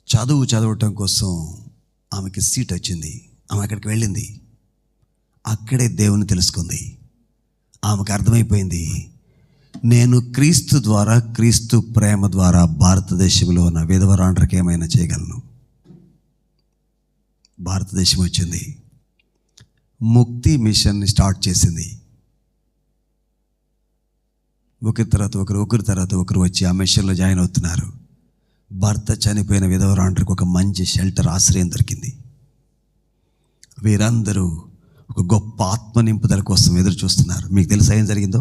చదవటం కోసం ఆమెకి సీట్ వచ్చింది. ఆమె అక్కడికి వెళ్ళింది. అక్కడే దేవుని తెలుసుకుంది. ఆమెకు అర్థమైపోయింది, నేను క్రీస్తు ద్వారా, క్రీస్తు ప్రేమ ద్వారా భారతదేశంలో ఉన్న విధవరాండ్రకి ఏమైనా చేయగలను. భారతదేశం వచ్చింది, ముక్తి మిషన్ని స్టార్ట్ చేసింది. ఒకరి తర్వాత ఒకరు వచ్చి ఆ మిషన్లో జాయిన్ అవుతున్నారు. భర్త చనిపోయిన విధవరాండ్రికి ఒక మంచి షెల్టర్, ఆశ్రయం దొరికింది. వీరందరూ ఒక గొప్ప ఆత్మ నింపుదల కోసం ఎదురు చూస్తున్నారు. మీకు తెలుసా ఏం జరిగిందో?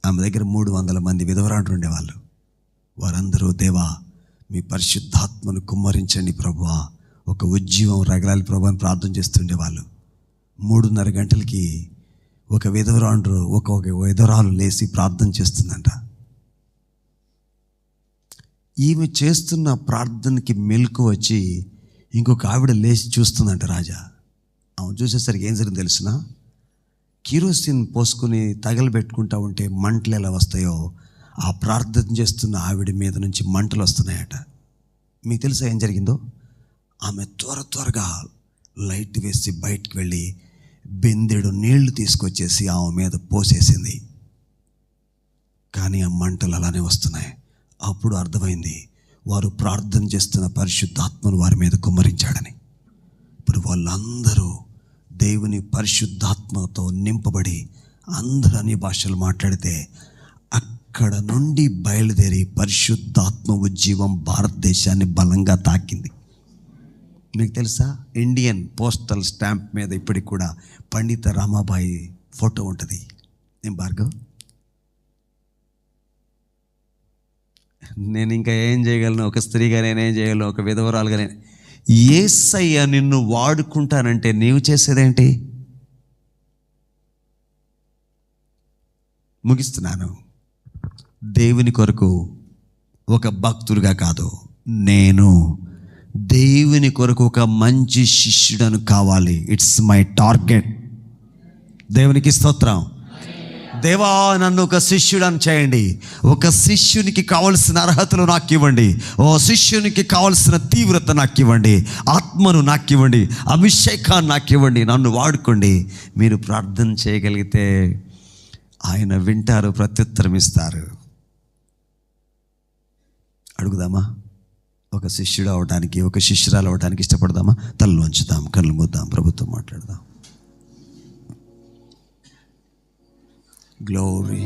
ఆమె దగ్గర 300 మంది విధవరాండ్రు ఉండేవాళ్ళు. వారందరూ, దేవా మీ పరిశుద్ధాత్మను కుమ్మరించండి ప్రభువా, ఒక ఉజ్జీవం రగలాలి ప్రభు అని ప్రార్థన చేస్తుండేవాళ్ళు. 3:30 గంటలకి ఒక విధవరాండ్రు, ఒక విధవరాలు లేచి ప్రార్థన చేస్తుందంట. ఈమె చేస్తున్న ప్రార్థనకి మెలకు వచ్చి ఇంకొక ఆవిడ లేచి చూస్తుందంట. రాజా ఆమె చూసేసరికి ఏం జరిగింది తెలుసునా? కిరోసిన్ పోసుకుని తగలబెట్టుకుంటా ఉంటే మంటలు ఎలా వస్తాయో ఆ ప్రార్థన చేస్తున్న ఆవిడ మీద నుంచి మంటలు వస్తున్నాయట. మీకు తెలుసా ఏం జరిగిందో? ఆమె త్వరగా లైట్ వేసి బయటికి వెళ్ళి బిందెడు నీళ్లు తీసుకొచ్చేసి ఆమె మీద పోసేసింది. కానీ ఆ మంటలు అలానే వస్తున్నాయి. అప్పుడు అర్థమైంది, వారు ప్రార్థన చేస్తున్న పరిశుద్ధాత్మను వారి మీద కుమ్మరించాడని. ఇప్పుడు వాళ్ళందరూ దేవుని పరిశుద్ధాత్మతో నింపబడి అందరూ అన్ని భాషలు మాట్లాడితే అక్కడ నుండి బయలుదేరి పరిశుద్ధాత్మ ఉజ్జీవం భారతదేశాన్ని బలంగా తాకింది. మీకు తెలుసా, ఇండియన్ పోస్టల్ స్టాంప్ మీద ఇప్పటికి కూడా పండిత రామాబాయి ఫోటో ఉంటుంది. ఏం భార్గవ్, నేను ఇంకా ఏం చేయగలను? ఒక స్త్రీగా నేనేం చేయగలను? ఒక విధవరాలుగా నేను. యేసయ్య నిన్ను వాడుకుంటానంటే నీవు చేసేదేంటి? ముగిస్తున్నాను. దేవుని కొరకు ఒక భక్తుడిగా కాదు, నేను దేవుని కొరకు ఒక మంచి శిష్యుడను కావాలి. It's my target. దేవునికి స్తోత్రం. దేవా నన్ను ఒక శిష్యుడని చేయండి. ఒక శిష్యునికి కావలసిన అర్హతలు నాకు ఇవ్వండి. ఓ శిష్యునికి కావలసిన తీవ్రత నాకు ఇవ్వండి. ఆత్మను నాకు ఇవ్వండి. అభిషేకాన్ని నాకు ఇవ్వండి. నన్ను వాడుకోండి. మీరు ప్రార్థన చేయగలిగితే ఆయన వింటారు, ప్రత్యుత్తరం ఇస్తారు. అడుగుదామా? ఒక శిష్యుడు అవడానికి, ఒక శిష్యురాలు అవడానికి ఇష్టపడదామా? తలలు వంచుదాం, కళ్ళు మూద్దాం, ప్రభుత్వం మాట్లాడదాం. గ్లోరీ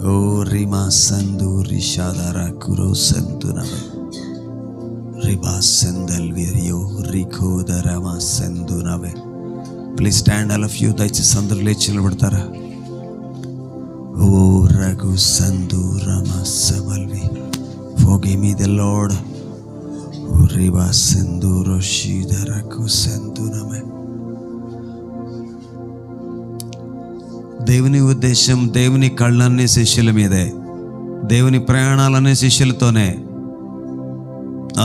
ఓ రిమా సందు రిషాదర కురో సంతునవే రిబా సందల్ విరియో రికోదరమా సందునవే. Please stand all of you. దయచేసి అందరూ లేచి నిలబడతారా? ఓ రఘు సందు రమా సబల్వి ఫోగివ్ మీ ద లార్డ్ రిబా సందు రోషిదరకు సంతునవే. దేవుని ఉద్దేశం, దేవుని కళ్ళన్నీ శిష్యుల మీదే, దేవుని ప్రయాణాలన్నీ శిష్యులతోనే.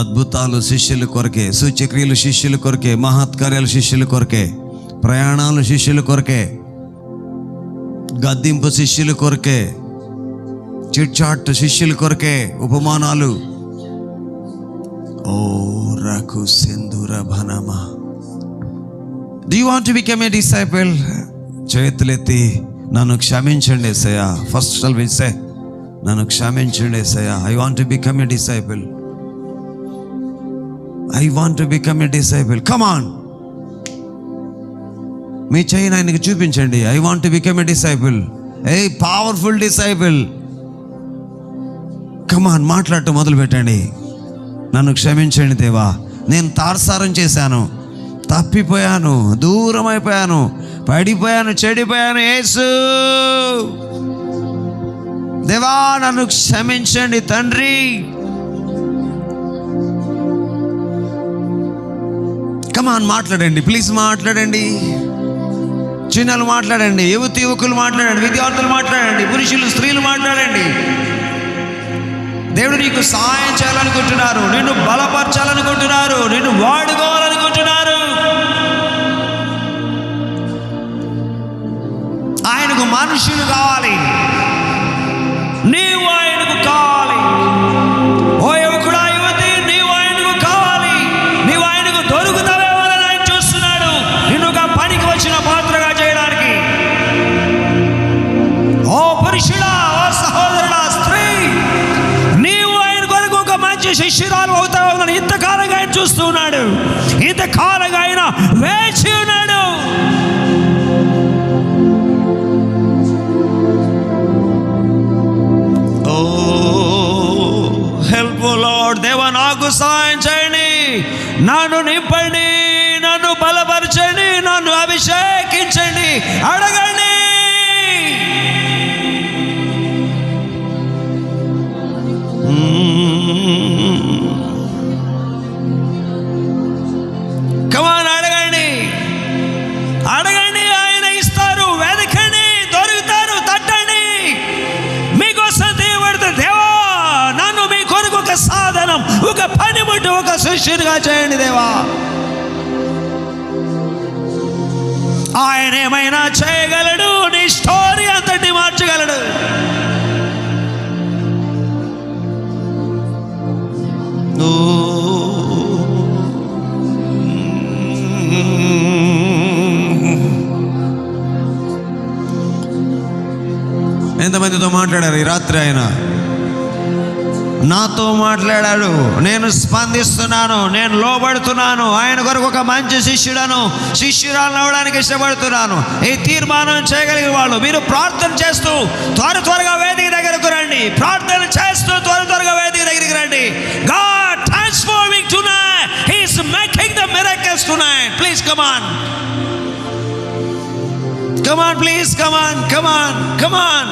అద్భుతాలు శిష్యుల కొరకే, సూచక్రియలు శిష్యుల కొరకే, మహత్కార్యాలు శిష్యుల కొరకే, ప్రయాణాలు శిష్యుల కొరకే. గద్దింపు శిష్యుల కొరకే, చిట్చాట్ శిష్యుల కొరకే, ఉపమానాలు. ఓ రఘు సింధూర భనమా. Do you want to become a disciple? చేతులెత్తి నన్ను క్షమించండి యేసయ్యా. ఫస్ట్ shall we say, నన్ను క్షమించండి యేసయ్యా. I want to become a disciple. I want to become a disciple. Come on. మీ చెయ్యిని ఆయనకి చూపించండి. I want to become a disciple. A powerful disciple. Come on, మాట్లాడటం మొదలు పెట్టండి. నన్ను క్షమించండి దేవా, నేను తారసారం చేశాను, తప్పిపోయాను, దూరం అయిపోయాను, పడిపోయాను, చెడిపోయాను. యేసు దేవా నన్ను క్షమించండి తండ్రి. కమాన్ మాట్లాడండి, ప్లీజ్ మాట్లాడండి. చిన్నలు మాట్లాడండి, యువకులు మాట్లాడండి, విద్యార్థులు మాట్లాడండి, పురుషులు స్త్రీలు మాట్లాడండి. దేవుడు నీకు సహాయం చేయాలనుకుంటున్నారు, నిన్ను బలపరచాలనుకుంటున్నారు, నిన్ను వాడుకోవాలనుకుంటున్నారు. ఆయనకు మనుషులు కావాలి, నీవు ఆయనకు కావాలి. ఓ యువకుడా, యువతి, నీవు ఆయనకు కావాలి. నీవు ఆయనకు దొరుకుతావేమో అని ఆయన చూస్తున్నాడు, నిన్ను ఒక పనికి వచ్చిన పాత్రగా చేయడానికి. ఓ పురుషుడా, ఓ సహోదరుడా, స్త్రీ, నీవు ఆయన కొరకు ఒక మంచి శిష్యురాలు అవుతావు. ఇంతకాలంగా ఆయన చూస్తూ ఉన్నాడు, ఇంతకాలంగా ఆయన వేచి ఉన్నాడు. Help lord. దేవా నాకు సహాయం చేయండి, నన్ను నింపండి, నన్ను బలపరచండి, నన్ను అభిషేకించండి. అడగండి. కమాన్, అడగండి, అడగండి, ఆయన ఇస్తారు. వెతకండి, దొరుకుతారు. తట్టండి, మీకోసం దేవుడు. దేవా నన్ను మీ కొరకు ఒక సాధనం, ఒక పనిముట్టు, ఒక శిష్యుడిగా చేయండి దేవా. ఆయన ఏమైనా చేయగలడు, నీ స్టోరీ అంతటి మార్చగలడు. ఎంతమందితో మాట్లాడారు ఈ రాత్రి? ఆయన నాతో మాట్లాడాడు. నేను స్పందిస్తున్నాను, నేను లోబడుతున్నాను. ఆయన కొరకు ఒక మంచి శిష్యురాలను అవ్వడానికి ఇష్టపడుతున్నాను. ఈ తీర్మానం చేయగలిగిన వాళ్ళు మీరు ప్రార్థన చేస్తూ త్వరగా వేదిక దగ్గరకు రండి. ప్రార్థన చేస్తూ త్వరగా వేదిక దగ్గరికి రండి. God transforming tonight. He is making the miracles tonight. Please come on. Come on, please, come on, come on, come on.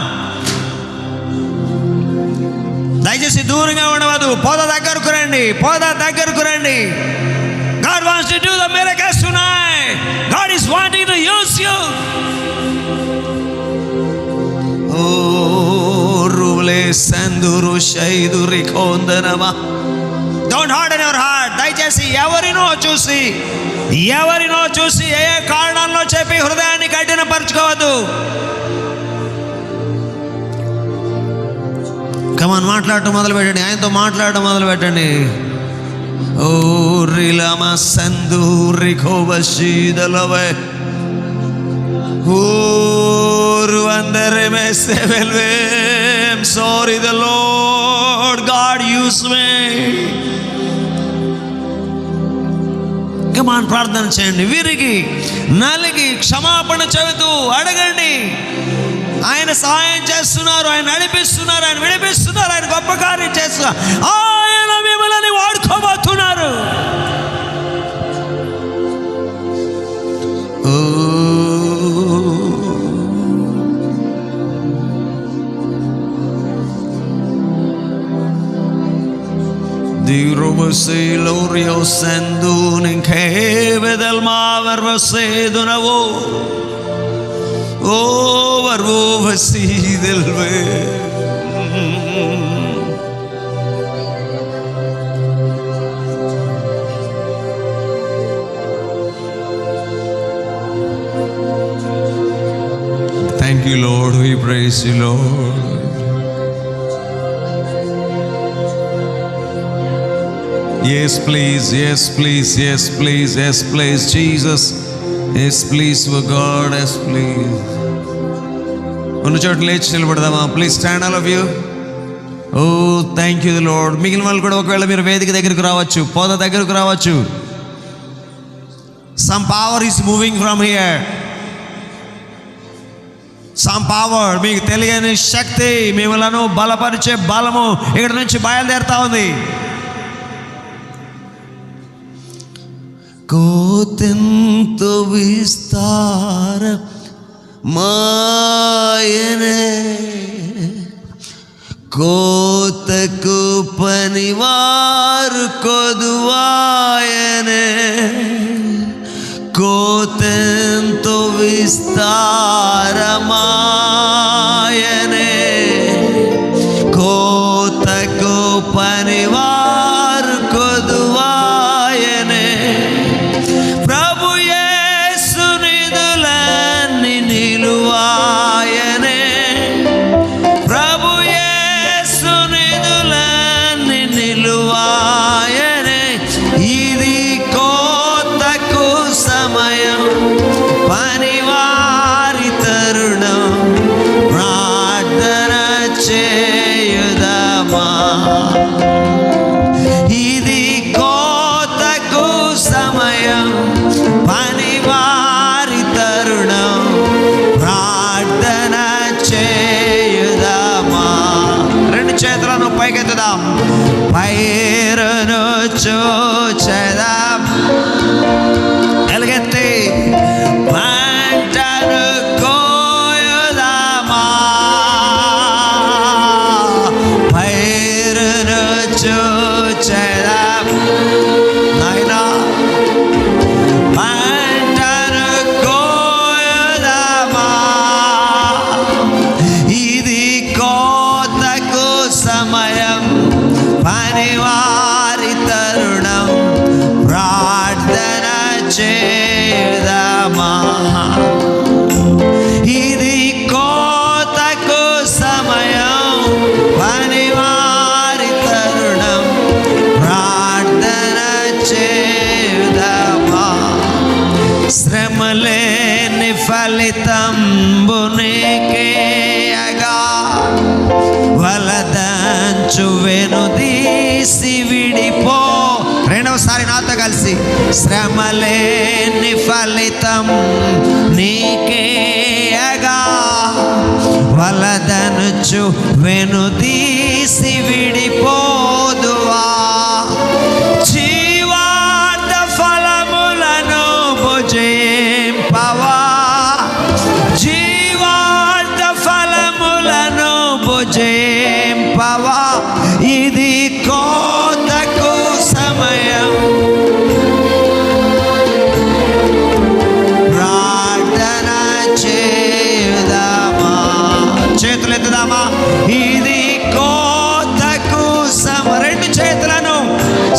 దయచేసి దూరంగా ఉండవద్దు. పోద దగ్గరకు రండి, పోద దగ్గరకు రండి. God wants to do the miracles tonight. God is wanting to use you. Oh, rule sanduru shaiduri kondanama. Don't harden your heart. దయచేసి ఎవరినో చూసి ఏ కారణాల్లో చెప్పి హృదయాన్ని కఠినపరచుకోవద్దు. కమాన్, మాట్లాడటం మొదలు పెట్టండి. ఆయనతో మాట్లాడటం మొదలు పెట్టండి. ఓ రిలమ సందూరి కోబశీదలవే ఓరు అందరే మెసెవెల్వేం. Sorry the lord, God use me. Come on, ప్రార్థన చేయండి. విరిగి నలిగి క్షమాపణ చెబుతూ అడగండి. ఆయన సహాయం చేస్తున్నారు, ఆయన నడిపిస్తున్నారు, ఆయన విడిపిస్తున్నారు, ఆయన గొప్ప కార్యం చేస్తున్నారు. ఆయన మిమ్మల్ని వాడుకోబోతున్నారు. Dirumusilo sendun in cave del maver vasedunavo. Oh, varvo vasidel ve. Thank Thank you, Lord. We praise you, Lord. Yes, please. Yes, please. Yes, please. Yes, please. Jesus. Yes, please, oh God. Yes, please. ఉన్న చోట లేచి నిలబడదామా? Please stand, all of you. O thank you lord. మిగిలిన వాళ్ళు కూడా ఒకవేళ మీరు వేదిక దగ్గరకు రావచ్చు, పోద దగ్గరకు రావచ్చు. Some power is moving from here. Some power, మీకు తెలియని శక్తి, మిమ్మలను బలపరిచే బలము ఇక్కడ నుంచి బయలుదేరుతా ఉంది. కోతెంతో విస్తార మాయనే, కోతకు పనివారు కొదువాయనే, కోతెంతో విస్తారమాయనే, కోతకు పనివారు కొదువాయనే, ప్రభు యేసు నిధులన్నీ నిలువాయనే, ప్రభు యేసు నిధులన్నీ నిలువాయనే. ఇది కోతకు సమయం, పనివారి తరుణం, ప్రార్థన చేయుదమా. ఇది కోతకు సమయం, పనివారి తరుణం, ప్రార్థన చేయుదమా. రెండు చేతులను పైకెత్తుదాం. పైరును చూచెదాం, ఎలుగెత్తి పంటను కోయుదామా. పైరును చూచెదాం నాయనా, పంటను కోయుదామా. ఇది కోతకు సమయం, పనివారి తరుణం, ప్రార్థన చేయుదమా. ఇది కోతకు సమయం, పనివారి తరుణం, ప్రార్థన చేయుదమా. శ్రమలేని ఫలితంబు నీకేయగా, వలదంచు వెనుదీసి విడిపో. రెండవసారి నాతో కలిసి. శ్రమలేని ఫలితం నీకేయగా, వలదనుచు వెనుదీసి విడిపోదువా. జీవార్థ ఫలములను భుజింపవా, జీవార్థ ఫలములను భుజింపవా. ఇది కోతకు సమయం, ప్రార్థన చేయుదమా. చేతులు ఎత్తుదామా. ఇది కోతకు రెండు చేతులను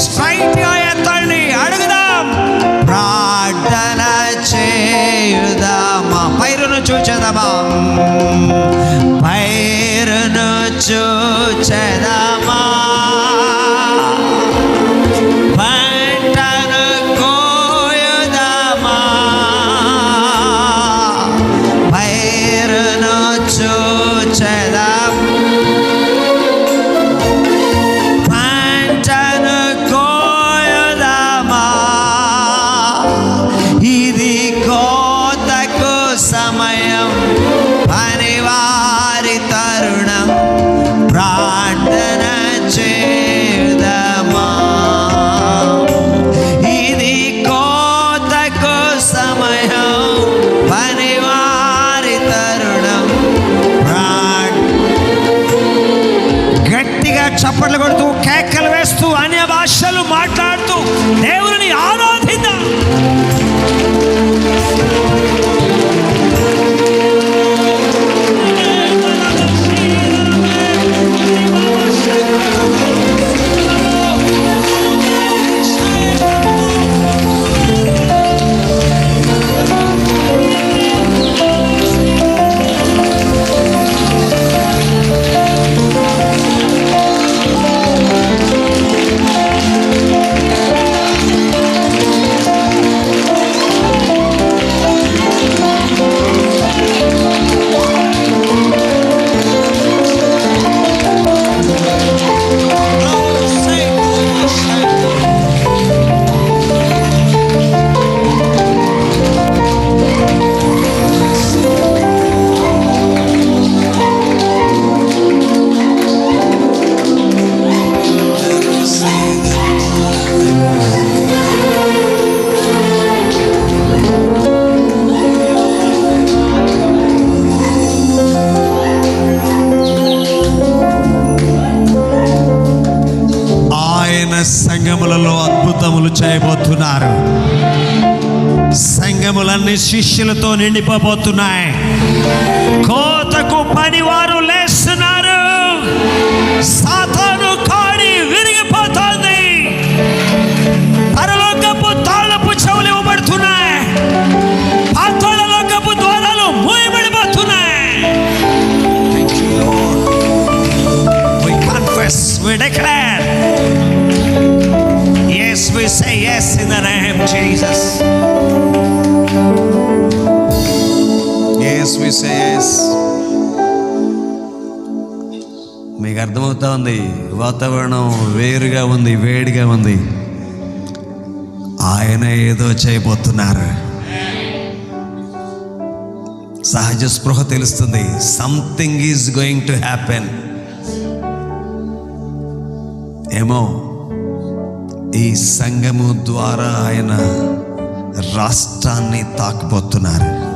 స్ట్రైట్ గా ఎత్తండి, అడుగుదాం. ప్రార్థన చేయుదమా. పైరును చూచెదమా, పైరును చూచెదమా, పంటను కోయుదమా. పైరును చూచెదం, పంటను కోయుదమా. ఇది కోతకు సమయం, పనివారి తరుణం, ప్రార్థన చేయుదమా. ఇది కోతకు సమయం, పనివారి తరుణం, గట్టిగా చప్పట్లు కొడుతూ, కేకలు వేస్తూ, అన్య భాషలు మాట్లాడుతూ దేవుని ఆరాధిద్దాం. మంది శిష్యులతో నిండిపోబోతున్నాయి. కోతకు పనివారు లేస్తున్నారు. సాతాను కాడి విరిగిపోతుంది. పరలోకపు తాళపు చెవులు ఇవ్వబడుతున్నాయి. పాతాళలోకపు ద్వారాలు మూయబడిపోతున్నాయి. We confess, we declare. Yes, we say yes in the name of Jesus. Yes, we say yes. మీకు అర్థమవుతా ఉంది, వాతావరణం వేరుగా ఉంది, వేడిగా ఉంది. ఆయన ఏదో చేయబోతున్నారు. సహజ స్పృహ తెలుస్తుంది. Something is going to happen. ఏమో ఈ సంఘము ద్వారా ఆయన రాష్ట్రాన్ని తాకబోతున్నారు.